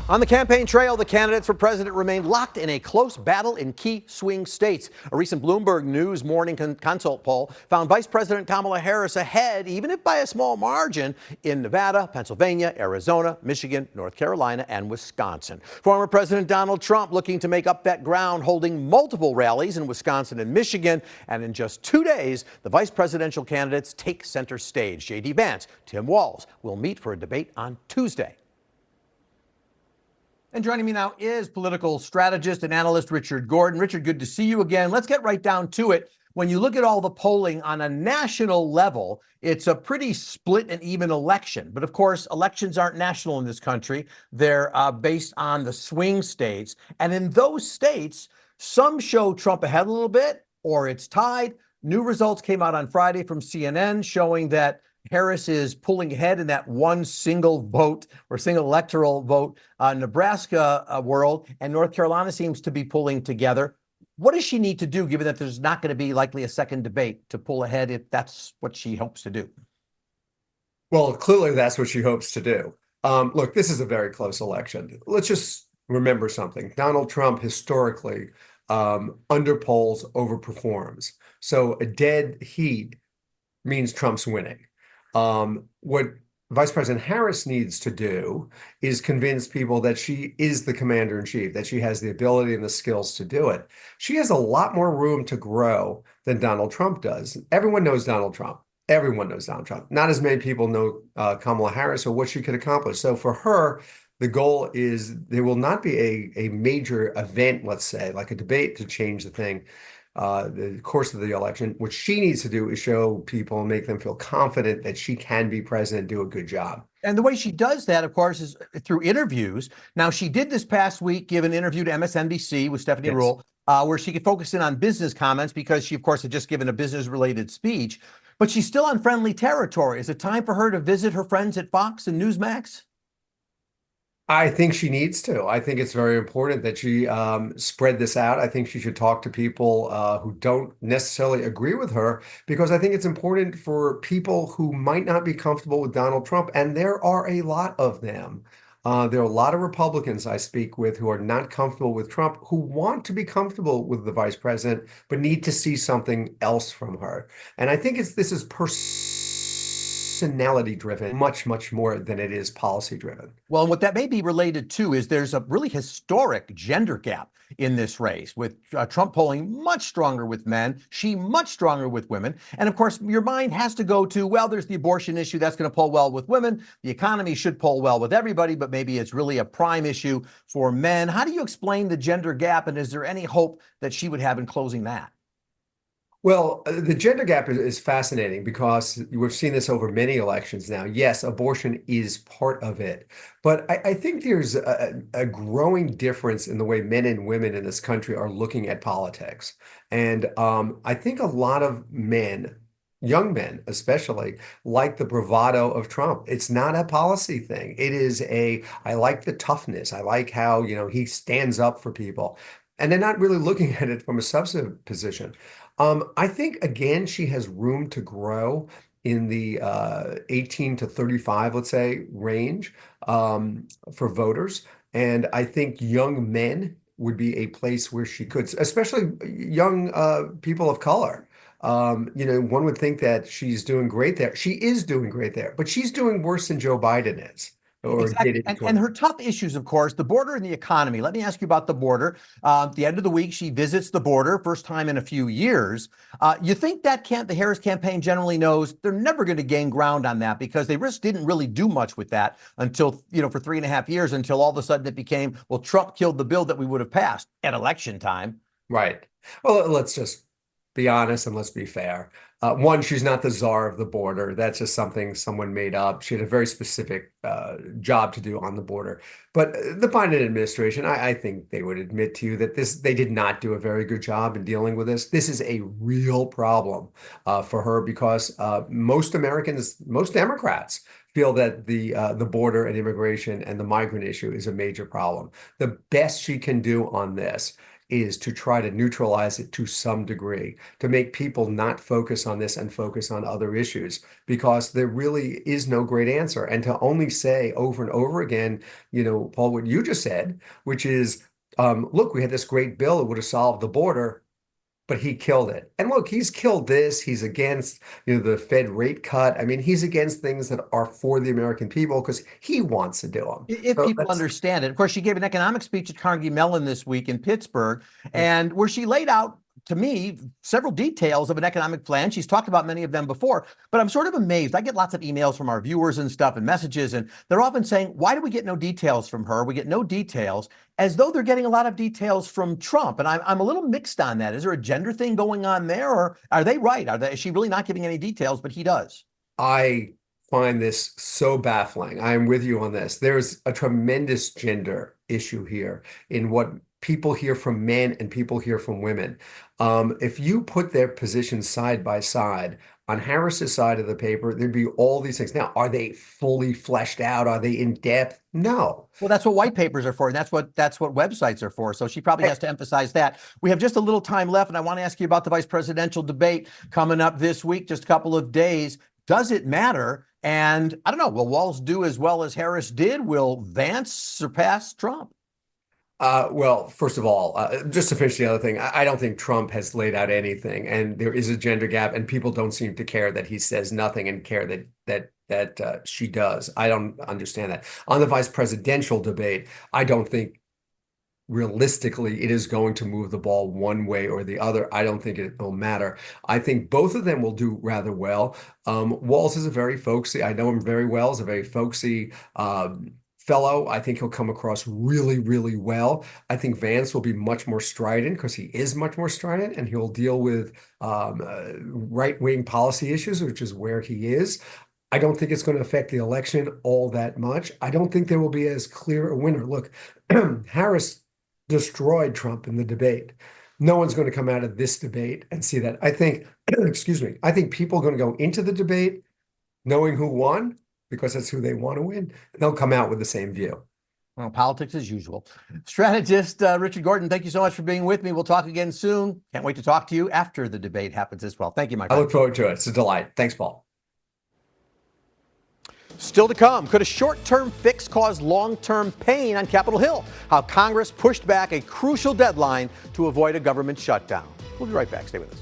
On the campaign trail, the candidates for president remain locked in a close battle in key swing states. A recent Bloomberg News morning consult poll found Vice President Kamala Harris ahead, even if by a small margin, in Nevada, Pennsylvania, Arizona, Michigan, North Carolina, and Wisconsin. Former President Donald Trump looking to make up that ground, holding multiple rallies in Wisconsin and Michigan. And in just 2 days, the vice presidential candidates take center stage. J.D. Vance, Tim Walz will meet for a debate on Tuesday. And joining me now is political strategist and analyst Richard Gordon. Richard, good to see you again. Let's get right down to it. When you look at all the polling on a national level, it's a pretty split and even election. But of course, elections aren't national in this country. They're based on the swing states. And in those states, some show Trump ahead a little bit, or it's tied. New results came out on Friday from CNN showing that Harris is pulling ahead in that one single vote or single electoral vote Nebraska world, and North Carolina seems to be pulling together. What does she need to do, given that there's not going to be likely a second debate, to pull ahead if that's what she hopes to do? Well, clearly that's what she hopes to do. Look, this is a very close election. Let's just remember something. Donald Trump historically underpolls, overperforms. So a dead heat means Trump's winning. What Vice President Harris needs to do is convince people that she is the commander in chief, that she has the ability and the skills to do it. She has a lot more room to grow than Donald Trump does. Everyone knows Donald Trump. Everyone knows Donald Trump. Not as many people know Kamala Harris or what she could accomplish. So for her, the goal is there will not be a major event, let's say, like a debate to change the thing. The course of the election. What she needs to do is show people and make them feel confident that she can be president, do a good job. And the way she does that, of course, is through interviews. Now, she did this past week give an interview to MSNBC with Stephanie Ruhle, where she could focus in on business comments because she, of course, had just given a business-related speech. But she's still on friendly territory. Is it time for her to visit her friends at Fox and Newsmax? I think she needs to. I think it's very important that she spread this out. I think she should talk to people who don't necessarily agree with her, because I think it's important for people who might not be comfortable with Donald Trump, and there are a lot of them. There are a lot of Republicans I speak with who are not comfortable with Trump, who want to be comfortable with the vice president, but need to see something else from her. And I think this is personality driven, much more than it is policy driven. Well, and what that may be related to is there's a really historic gender gap in this race, with Trump polling much stronger with men, she much stronger with women. And of course, your mind has to go to, well, there's the abortion issue that's going to poll well with women. The economy should poll well with everybody, but maybe it's really a prime issue for men. How do you explain the gender gap? And is there any hope that she would have in closing that? Well, the gender gap is fascinating because we've seen this over many elections now. Yes, abortion is part of it, but I think there's a growing difference in the way men and women in this country are looking at politics. And I think a lot of men, young men especially, like the bravado of Trump. It's not a policy thing. It is I like the toughness. I like how, he stands up for people. And they're not really looking at it from a substantive position. I think, again, she has room to grow in the 18 to 35, let's say, range for voters. And I think young men would be a place where she could, especially young people of color. One would think that she's doing great there. She is doing great there, but she's doing worse than Joe Biden is. Exactly. And her tough issues, of course, the border and the economy. Let me ask you about the border. At the end of the week, she visits the border, first time in a few years. You think that the Harris campaign generally knows they're never going to gain ground on that, because they just didn't really do much with that until, for 3.5 years, until all of a sudden it became, well, Trump killed the bill that we would have passed at election time. Right. Well, let's just be honest and let's be fair. One, she's not the czar of the border. That's just something someone made up. She had a very specific job to do on the border. But the Biden administration, I think they would admit to you that they did not do a very good job in dealing with this. This is a real problem for her, because most Americans, most Democrats, feel that the border and immigration and the migrant issue is a major problem. The best she can do on this is to try to neutralize it to some degree, to make people not focus on this and focus on other issues, because there really is no great answer. And to only say over and over again, Paul, what you just said, which is, look, we had this great bill, it would have solved the border, but he killed it. And look, he's killed this. He's against, the Fed rate cut. I mean, he's against things that are for the American people because he wants to do them. If people understand it. Of course, she gave an economic speech at Carnegie Mellon this week in Pittsburgh, and where she laid out, to me, several details of an economic plan. She's talked about many of them before, but I'm sort of amazed. I get lots of emails from our viewers and stuff and messages, and they're often saying, why do we get no details from her? We get no details, as though they're getting a lot of details from Trump. And I'm a little mixed on that. Is there a gender thing going on there, or are they right? Is she really not giving any details, but he does? I find this so baffling. I'm with you on this. There's a tremendous gender issue here in what people hear from men and people hear from women. If you put their positions side by side, on Harris's side of the paper, there'd be all these things. Now, are they fully fleshed out? Are they in depth? No. Well, that's what white papers are for, and that's what websites are for. So she probably has to emphasize that. We have just a little time left, and I want to ask you about the vice presidential debate coming up this week, just a couple of days. Does it matter? And I don't know, will Walz do as well as Harris did? Will Vance surpass Trump? Well, first of all, just to finish the other thing, I don't think Trump has laid out anything, and there is a gender gap, and people don't seem to care that he says nothing and care that she does. I don't understand that. On the vice presidential debate, I don't think realistically it is going to move the ball one way or the other. I don't think it will matter. I think both of them will do rather well. Walz is a very folksy, I know him very well, is a very folksy fellow. I think he'll come across really, really well. I think Vance will be much more strident because he is much more strident, and he'll deal with right-wing policy issues, which is where he is. I don't think it's going to affect the election all that much. I don't think there will be as clear a winner. Look, Harris destroyed Trump in the debate. No one's going to come out of this debate and see that. I think, excuse me, I think people are going to go into the debate knowing who won, because that's who they want to win, and they'll come out with the same view. Well, politics as usual. Strategist Richard Gordon, thank you so much for being with me. We'll talk again soon. Can't wait to talk to you after the debate happens as well. Thank you, my friend. I look forward to it. It's a delight. Thanks, Paul. Still to come, could a short-term fix cause long-term pain on Capitol Hill? How Congress pushed back a crucial deadline to avoid a government shutdown. We'll be right back. Stay with us.